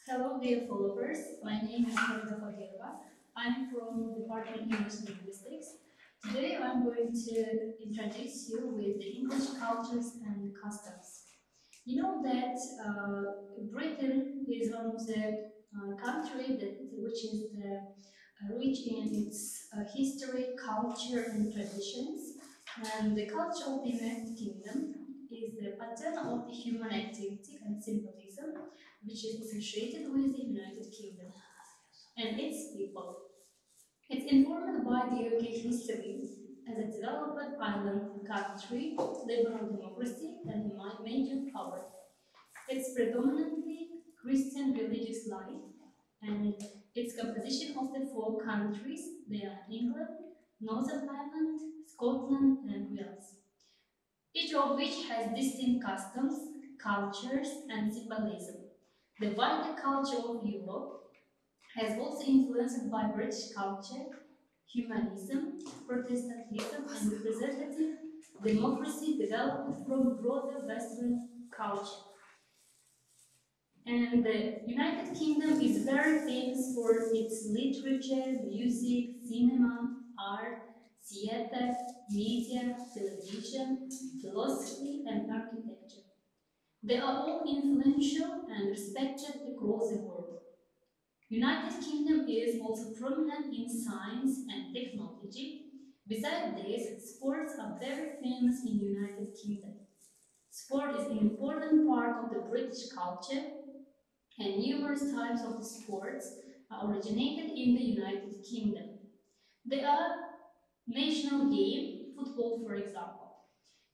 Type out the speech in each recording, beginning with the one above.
Hello dear followers, my name is Qodirova. I'm from Department of English and Linguistics. Today I'm going to introduce you with the English cultures and customs. You know that Britain is one of the country which is rich in its history, culture and traditions. And the culture of the United Kingdom is the pattern of the human activity and symbolism which is associated with the United Kingdom and its people. It's informed by the UK history as a developed island country, liberal democracy, and major power. It's predominantly Christian religious life, and its composition of the four countries, they are England, Northern Ireland, Scotland, and Wales, each of which has distinct customs, cultures, and symbolism. The wider culture of Europe has also influenced by British culture, humanism, Protestantism, and representative democracy developed from broader Western culture. And the United Kingdom is very famous for its literature, music, cinema, art, theatre, media, television, philosophy, and architecture. They are all influential and respected across the world. United Kingdom is also prominent in science and technology. Besides this, sports are very famous in United Kingdom. Sport is an important part of the British culture, and numerous types of the sports are originated in the United Kingdom. They are national game, football for example.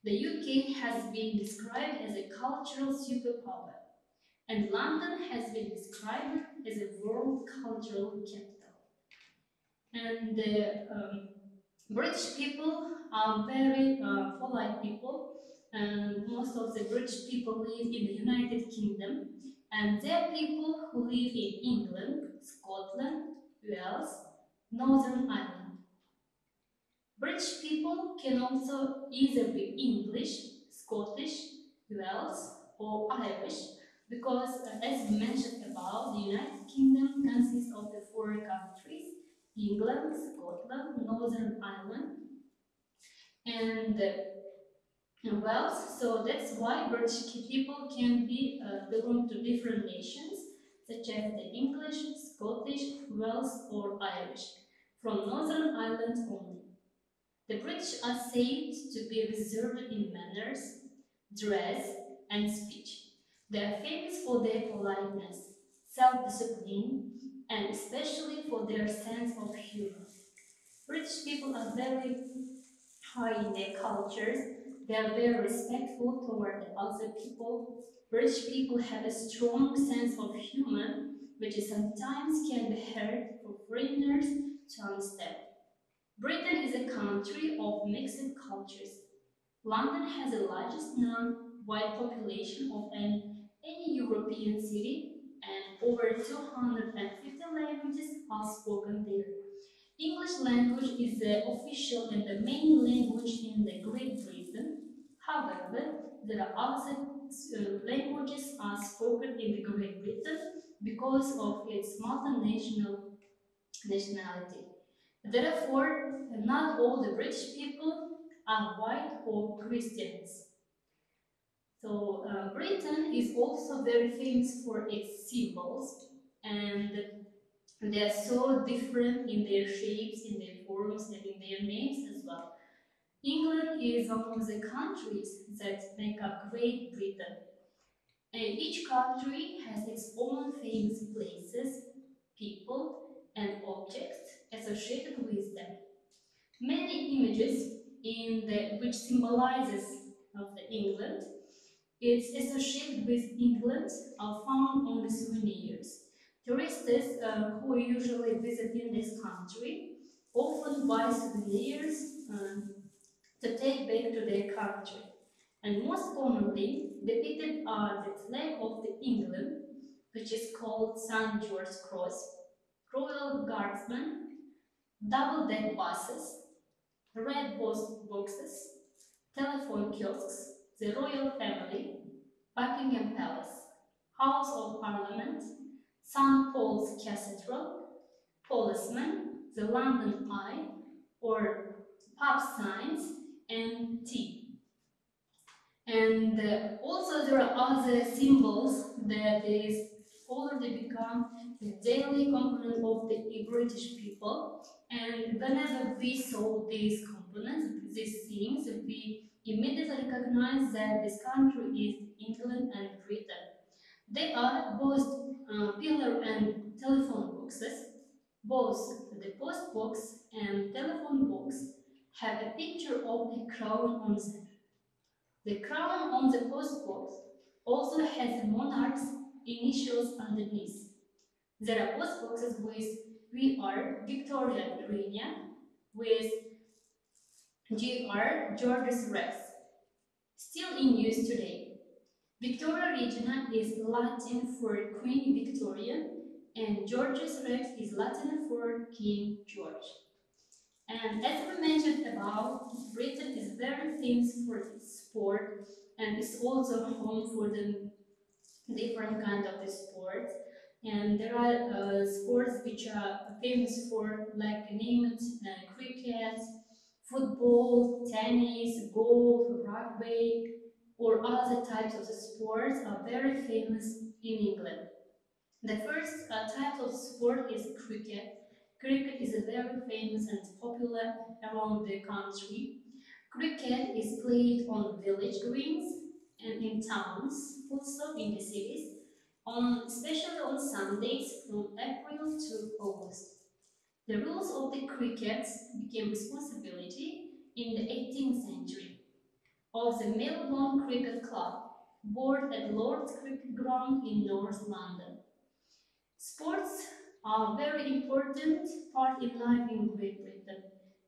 The UK has been described as a cultural superpower, and London has been described as a world cultural capital. And the British people are very polite people, and most of the British people live in the United Kingdom, and there are people who live in England, Scotland, Wales, Northern Ireland. British people can also either be English, Scottish, Welsh, or Irish, because as mentioned above, the United Kingdom consists of the four countries: England, Scotland, Northern Ireland, and Wales. So that's why British people can be belong to different nations, such as the English, Scottish, Welsh, or Irish, from Northern Ireland only. The British are said to be reserved in manners, dress, and speech. They are famous for their politeness, self-discipline, and especially for their sense of humor. British people are very high in their cultures. They are very respectful toward the other people. British people have a strong sense of humor, which sometimes can be hard for foreigners to understand. Britain is a country of mixed cultures. London has the largest non-white population of any European city, and over 250 languages are spoken there. English language is the official and the main language in the Great Britain. However, there are other languages are spoken in the Great Britain because of its multinational nationality. Therefore, not all the British people are white or Christians. So Britain is also very famous for its symbols, and they are so different in their shapes, in their forms, and in their names as well. England is one of the countries that make up Great Britain. And each country has its own famous places, people, and objects associated with them. Many images which symbolizes of the England, it's associated with England, are found on the souvenirs. Tourists who usually visit in this country often buy souvenirs to take back to their country. And most commonly depicted are the flag of the England, which is called St. George's Cross, Royal Guardsmen, double-deck buses, red post boxes, telephone kiosks, the royal family, Buckingham Palace, House of Parliament, cathedral, policeman, the London Eye, or pub signs, and tea. And also there are other symbols that is already become the daily component of the British people. And whenever we saw these components, these things, we immediately recognize that this country is England and Britain. They are both pillar and telephone boxes. Both the post box and telephone box have a picture of a crown on them. The crown on the post box also has the monarch's initials underneath. There are post boxes with VR Victoria Regina, with GR George's Rex, still in use today. Victoria Regina is Latin for Queen Victoria, and George's Rex is Latin for King George. And as we mentioned above, Britain is very famous for its sport, and it's also home for the different kind of the sports. And there are sports which are famous for, like name it, cricket, football, tennis, golf, rugby, or other types of the sports are very famous in England. The first type of sport is cricket. Cricket is very famous and popular around the country. Cricket is played on village greens and in towns, also in the cities, especially on Sundays from April to August. The rules of the cricket became responsibility in the 18th century of the Melbourne Cricket Club, board at Lord's Cricket Ground in North London. Sports are a very important part in life in Great Britain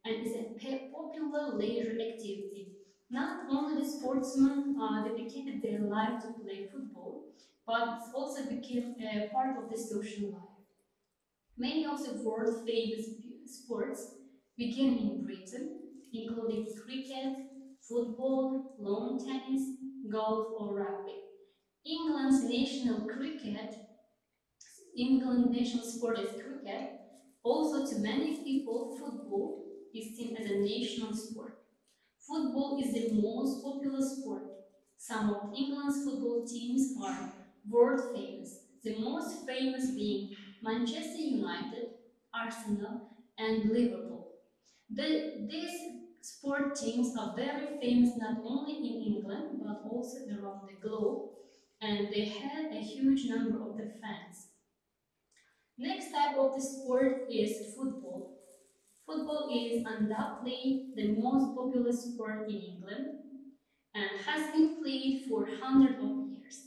and is a popular leisure activity. Not only the sportsmen dedicated their life to play football, but it also became a part of the social life. Many of the world's famous sports began in Britain, including cricket, football, lawn tennis, golf or rugby. England's England national sport is cricket. Also, to many people, football is seen as a national sport. Football is the most popular sport. Some of England's football teams are world famous, the most famous being Manchester United, Arsenal, and Liverpool. These sport teams are very famous not only in England but also around the globe, and they have a huge number of the fans. Next type of the sport is football. Football is undoubtedly the most popular sport in England and has been played for hundreds of years.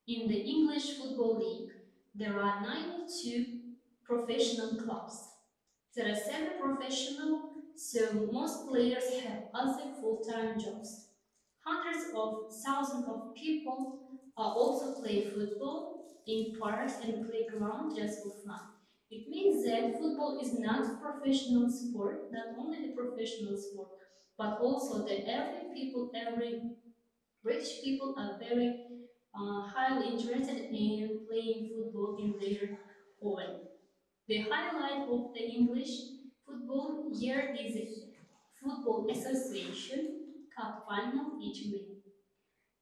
In the English Football League, there are 92 professional clubs. There are 7 professional, so most players have other full-time jobs. Hundreds of thousands of people also play football in parks and playgrounds just for fun. It means that football is not a professional sport, not only the professional sport, but also that every rich people are very highly interested in playing football in their home. The highlight of the English football year is the Football Association Cup final each May.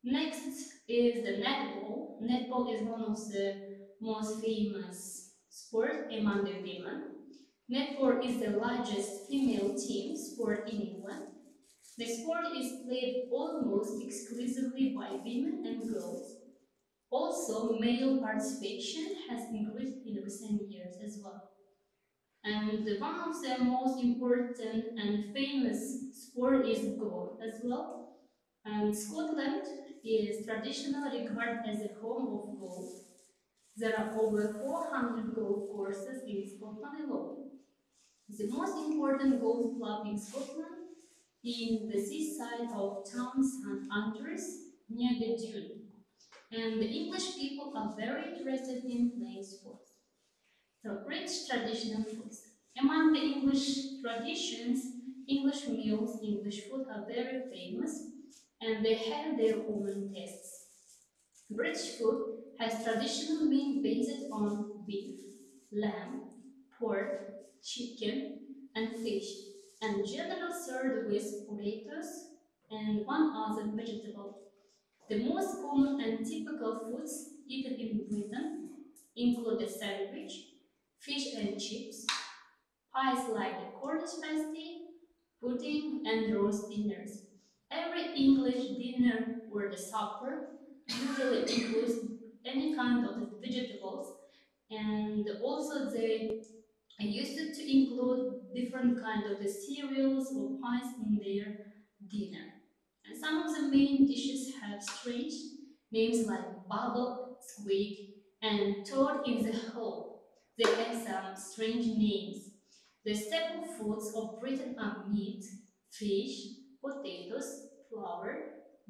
Next is the netball. Netball is one of the most famous sports among the women. Netball is the largest female team sport in England. The sport is played almost exclusively by women and girls. Also, male participation has increased in recent years as well. And one of the most important and famous sport is golf as well. And Scotland is traditionally regarded as a home of golf. There are over 400 golf courses in Scotland alone. The most important golf club in Scotland in the seaside of town St Andrews near the Dune. And the English people are very interested in playing sports. So, rich traditional foods. Among the English traditions, English meals, English food are very famous and they have their own tastes. British food has traditionally been based on beef. lamb, pork, chicken, and fish, and generally served with potatoes and one other vegetable. The most common and typical foods eaten in Britain include the sandwich, fish and chips, pies like the Cornish pasty, pudding, and roast dinners. Every English dinner or the supper usually includes any kind of the vegetables, and also they used to include different kind of the cereals or pies in their dinner. And some of the main dishes have strange names like bubble, squid, and toad in the hole. They have some strange names. The staple foods of Britain are meat, fish, potatoes, flour,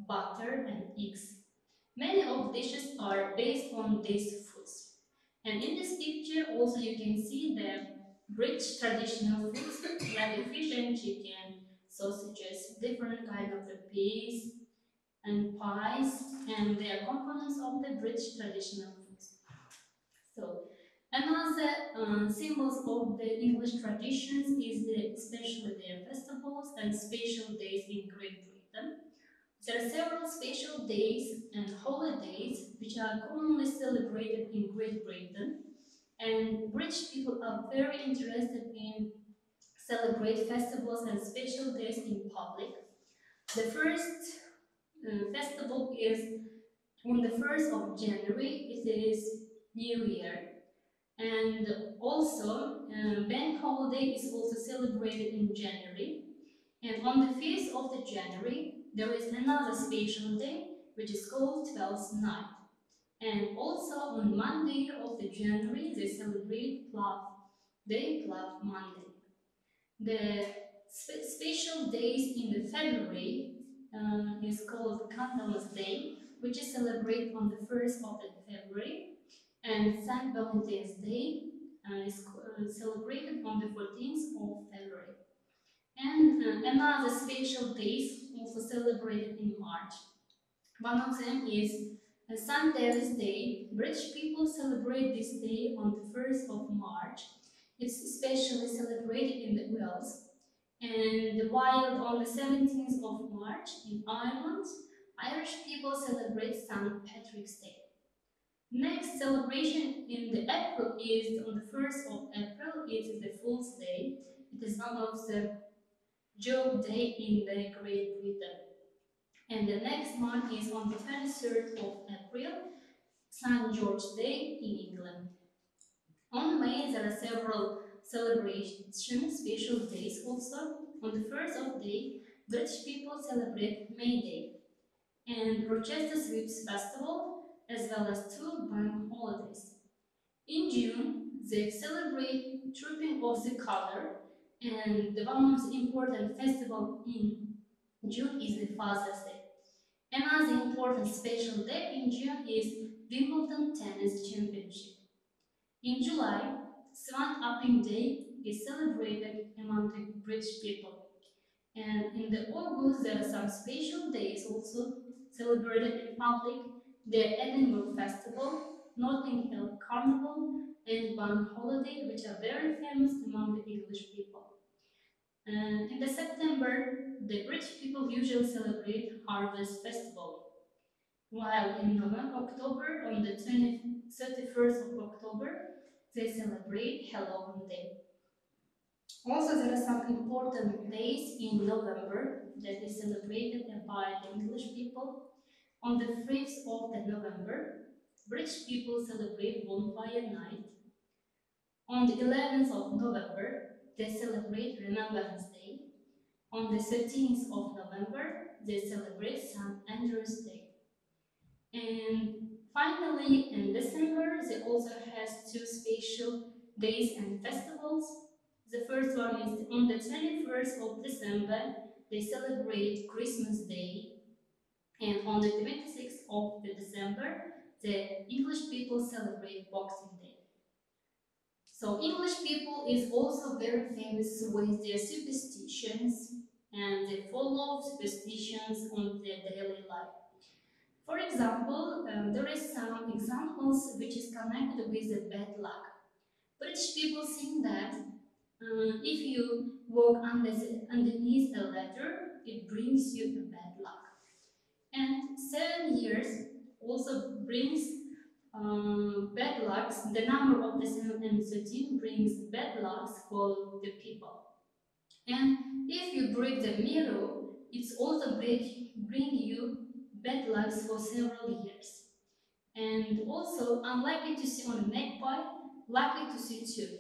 butter, and eggs. Many of dishes are based on these foods. And in this picture also you can see the rich traditional foods like the fish and chicken, sausages, different kind of the peas and pies, and they are components of the rich traditional foods. So another symbols of the English traditions is especially their festivals and special days in Great Britain. There are several special days and holidays which are commonly celebrated in Great Britain, and British people are very interested in celebrate festivals and special days in public. The first festival is on the 1st of January, it is New Year. And also, bank holiday is also celebrated in January. And on the 5th of the January, there is another special day, which is called 12th Night. And also on Monday of the January, they celebrate Plum Day, Plum Monday. The special days in the February is called Candles Day, which is celebrated on the 1st of the February, and St. Valentine's Day is celebrated on the 14th of February. And another special days also celebrated in March. One of them is St. David's Day. British people celebrate this day on the 1st of March. It's especially celebrated in the Wales. And while on the 17th of March in Ireland, Irish people celebrate St. Patrick's Day. Next celebration in the April is on the 1st of April. It is the Fool's Day. It is one of the joke day in the Great Britain. And the next one is on the 23rd of April, St. George Day in England. On May, there are several celebrations, special days also. On the 1st of May, British people celebrate May Day and Rochester Sweeps Festival, as well as two bank holidays. In June, they celebrate Trooping of the Colour, and the one most important festival in June is the Father's Day. Another important special day in June is Wimbledon Tennis Championship. In July, Swan Upping Day is celebrated among the British people. And in the August, there are some special days also celebrated in public. The Edinburgh Festival, Notting Hill Carnival, and Bank Holiday, which are very famous among the English people. And in the September, the British people usually celebrate Harvest Festival. While in October, on the 31st of October, they celebrate Halloween Day. Also, there are some important days in November that is celebrated by the English people. On the 5th of November, British people celebrate Bonfire Night. On the 11th of November, they celebrate Remembrance Day. On the 13th of November, they celebrate St. Andrew's Day. And finally, in December, they also has two special days and festivals. The first one is on the 21st of December, they celebrate Christmas Day. And on the 26th of December, the English people celebrate Boxing Day. So English people is also very famous with their superstitions, and they follow superstitions on their daily life. For example, there is some examples which is connected with the bad luck. British people think that if you walk underneath a ladder, it brings you a bad luck. And 7 years also brings bad lucks. The number of the 7 and 13 brings bad lucks for the people. And if you break the mirror, it's also bring you bad lucks for several years. And also unlikely to see on a magpie, likely to see two.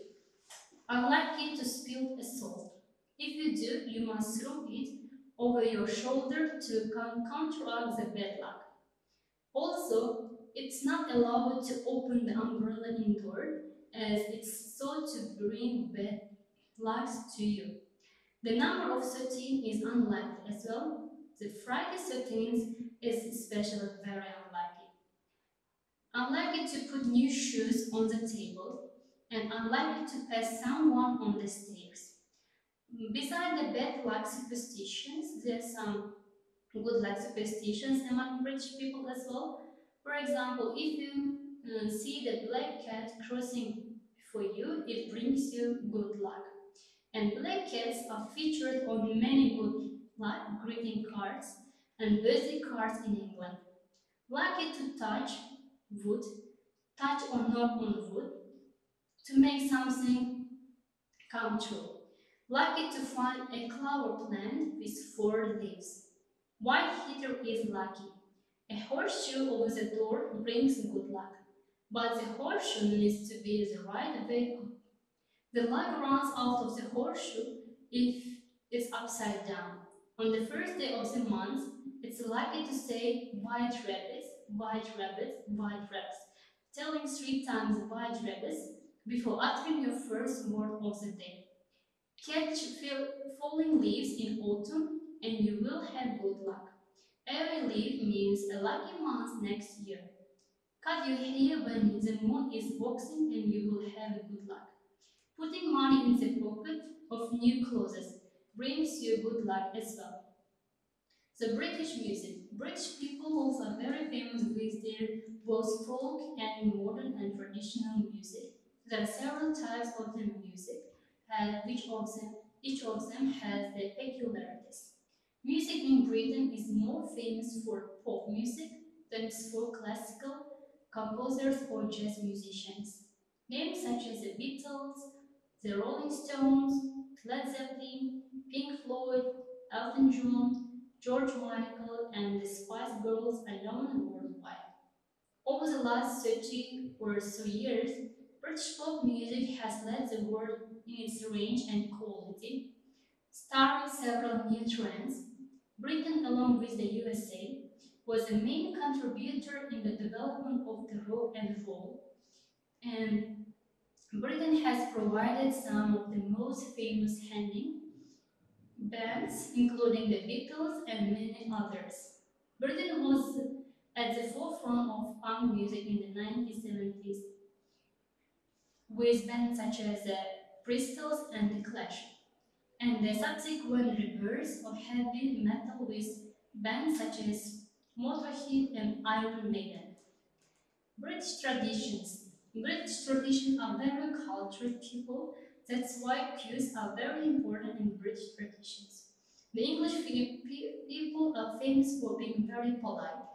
Unlikely to spill a salt. If you do, you must throw it over your shoulder to counteract the bad luck. Also, it's not allowed to open the umbrella indoor as it's thought to bring bad luck to you. The number of 13 is unlikely as well. The Friday 13th is especially very unlikely. Unlikely to put new shoes on the table and unlikely to pass someone on the stairs. Besides the bad luck superstitions, there are some good luck superstitions among British people as well. For example, if you see the black cat crossing for you, it brings you good luck. And black cats are featured on many good luck greeting cards and birthday cards in England. Lucky to touch wood, touch or knock on wood, to make something come true. Lucky to find a flower plant with 4 leaves. White heater is lucky. A horseshoe over the door brings good luck, but the horseshoe needs to be the right way up. The luck runs out of the horseshoe if it's upside down. On the first day of the month, it's lucky to say white rabbits, white rabbits, white rabbits, telling 3 times white rabbits before uttering your first word of the day. Catch falling leaves in autumn and you will have good luck. Every leaf means a lucky month next year. Cut your hair when the moon is waxing and you will have good luck. Putting money in the pocket of new clothes brings you good luck as well. The British music. British people are very famous with their both folk and modern and traditional music. There are several types of the music, and each of them has their peculiarities. Music in Britain is more famous for pop music than it's for classical composers or jazz musicians. Names such as the Beatles, the Rolling Stones, Led Zeppelin, Pink Floyd, Elton John, George Michael, and the Spice Girls are known worldwide. Over the last 30 or so years, British pop music has led the world in its range and quality, starring several new trends. Britain, along with the USA, was the main contributor in the development of the rock and roll, and Britain has provided some of the most famous handing bands, including the Beatles and many others. Britain was at the forefront of punk music in the 1970s, with bands such as the Pistols and the Clash, and the subsequent rebirth of heavy metal with bands such as Motorhead and Iron Maiden. British traditions. British traditions are very cultural people. That's why cues are very important in British traditions. The English people are famous for being very polite.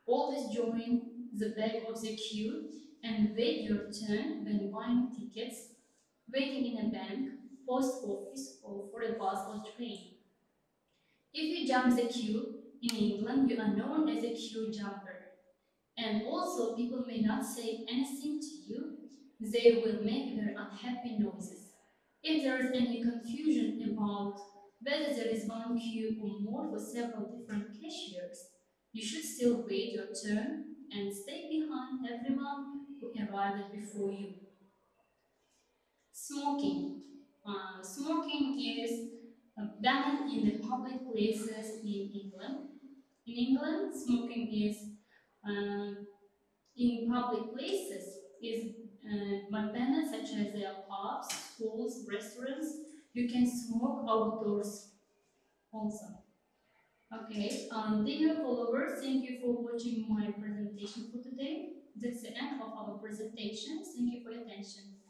Always join the back of the queue and wait your turn when buying tickets, waiting in a bank, post office, or for a bus or train. If you jump the queue in England, you are known as a queue jumper. And also, people may not say anything to you, they will make very unhappy noises. If there is any confusion about whether there is one queue or more for several different cashiers, you should still wait your turn and stay behind everyone who arrived before you. Smoking. Smoking is banned in the public places in England. In England, smoking is in public places is banned, such as pubs, schools, restaurants. You can smoke outdoors also. Okay, dear followers, thank you for watching my presentation for today. That's the end of our presentation. Thank you for your attention.